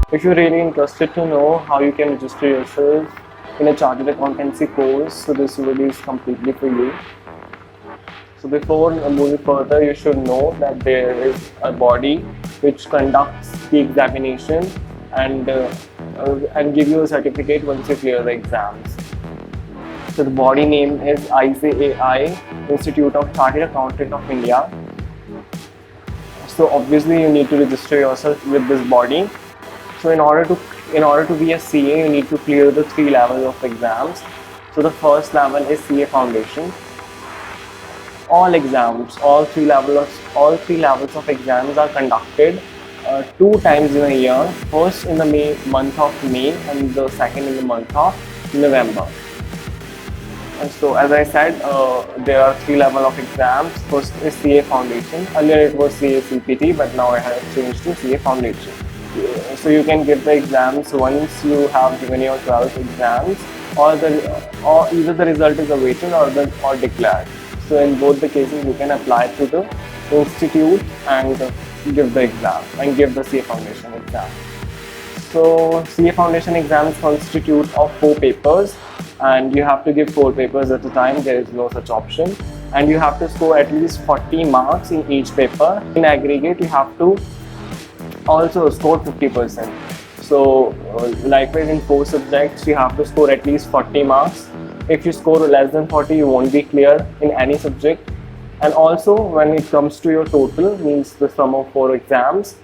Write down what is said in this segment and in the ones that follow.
If you're really interested to know how you can register yourself in a chartered accountancy course, so this video is completely for you. So before moving further, you should know that there is a body which conducts the examination and give you a certificate once you clear the exams. So the body name is ICAI, Institute of Chartered Accountant of India. So obviously you need to register yourself with this body. So in order to be a CA, you need to clear the 3 levels of exams. So the first level is CA Foundation. All exams, all three levels of exams are conducted 2 times in a year. First in the month of May and the second in the month of November. And so as I said, there are 3 levels of exams. First is CA Foundation. Earlier it was CA CPT, but now I have changed to CA Foundation. So you can give the exams once you have given your 12th exams, or either the result is awaited or declared. So in both the cases, you can apply to the institute and give the exam and give the CA Foundation exam. So CA Foundation exams constitute of 4 papers, and you have to give 4 papers at a time. There is no such option, and you have to score at least 40 marks in each paper. In aggregate, you have to also score 50%. So likewise in 4 subjects, you have to score at least 40 marks. If you score less than 40, you won't be clear in any subject. And also when it comes to your total, means the sum of 4 exams,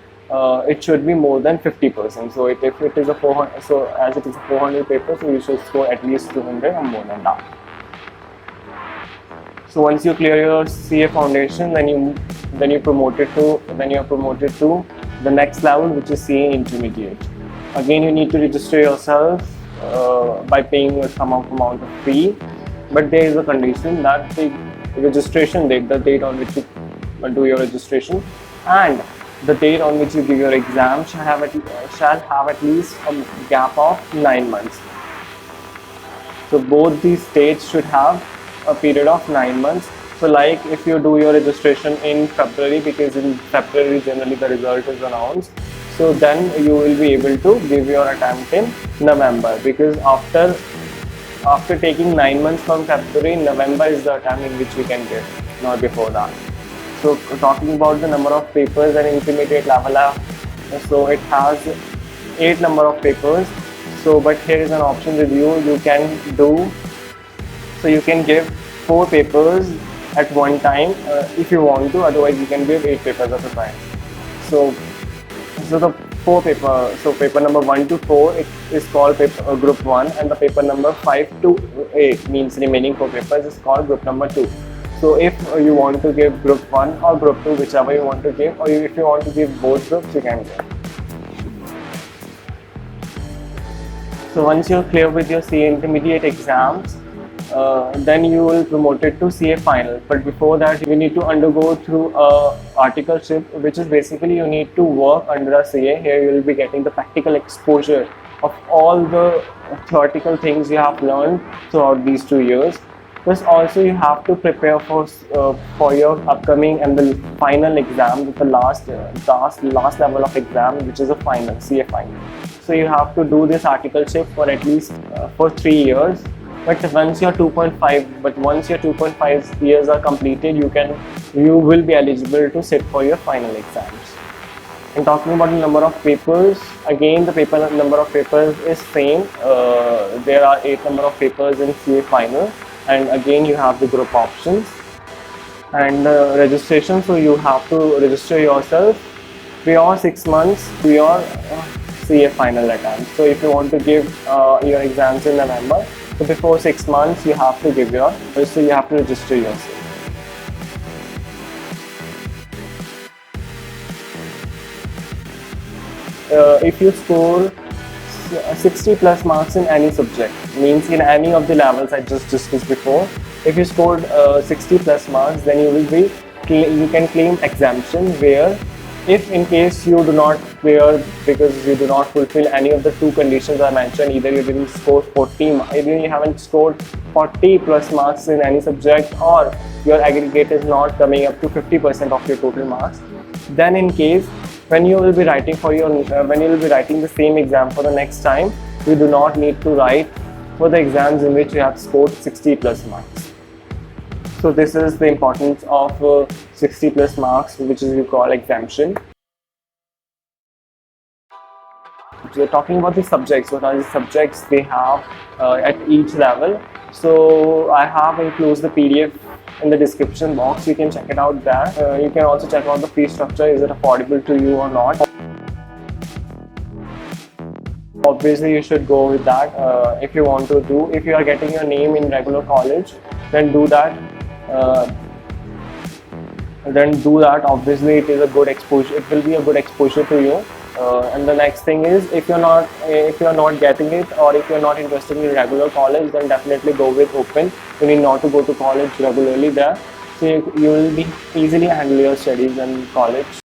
it should be more than 50%. So if it is a 400, so as it is a 400 paper, so you should score at least 200 or more than that. So once you clear your CA Foundation, then you are promoted to the next level, which is CA Intermediate. Again, you need to register yourself by paying some amount of fee, but there is a condition that the registration date, the date on which you do your registration, and the date on which you give your exam shall have at least a gap of 9 months. So both these dates should have a period of 9 months. So like if you do your registration in February, because in February generally the result is announced, so then you will be able to give your attempt in November, because after taking 9 months from February, November is the time in which we can give, not before that. So talking about the number of papers and intermediate level, so it has 8 number of papers. So but here is an option with you. You can give 4 papers at one time if you want to. Otherwise, you can give 8 papers at a time. So the 4 paper. So paper number 1 to 4 it is called group 1, and the paper number 5 to 8 means remaining 4 papers is called group number 2. So if you want to give group 1 or group 2, whichever you want to give, or if you want to give both groups, you can give. So once you're clear with your CA Intermediate exams, then you will be promoted to CA Final. But before that, you need to undergo through a Particleship, which is basically you need to work under a CA. Here you will be getting the practical exposure of all the theoretical things you have learned throughout these 2 years. Plus also you have to prepare for your upcoming and the final exam, with the last level of exam, which is a final, CA Final. So you have to do this Particleship for at least for 3 years. But once your 2.5 years are completed, you will be eligible to sit for your final exams. And talking about the number of papers, again the number of papers is same. There are 8 number of papers in CA Final, and again you have the group options and registration. So you have to register yourself prior 6 months to your CA Final attempt. So if you want to give your exams in November, so before 6 months you have to register yourself. If you score 60 plus marks in any subject, means in any of the levels I just discussed before, if you scored 60 plus marks, then you can claim exemption, where if in case you do not clear because you do not fulfill any of the 2 conditions I mentioned, either you didn't score either you haven't scored 40 plus marks in any subject, or your aggregate is not coming up to 50% of your total marks, then in case when you will be writing for your when you will be writing the same exam for the next time, you do not need to write for the exams in which you have scored 60 plus marks. So this is the importance of 60 plus marks, which is we call exemption. So we're talking about the subjects. What are the subjects they have at each level? So I have enclosed the PDF in the description box. You can check it out there. You can also check out the fee structure. Is it affordable to you or not? Obviously, you should go with that if you want to do. If you are getting your name in regular college, then do that. Obviously, it is a good exposure. It will be a good exposure to you. And the next thing is, if you're not getting it, or if you're not interested in regular college, then definitely go with open. You need not to go to college regularly there, so you will be easily handle your studies in college.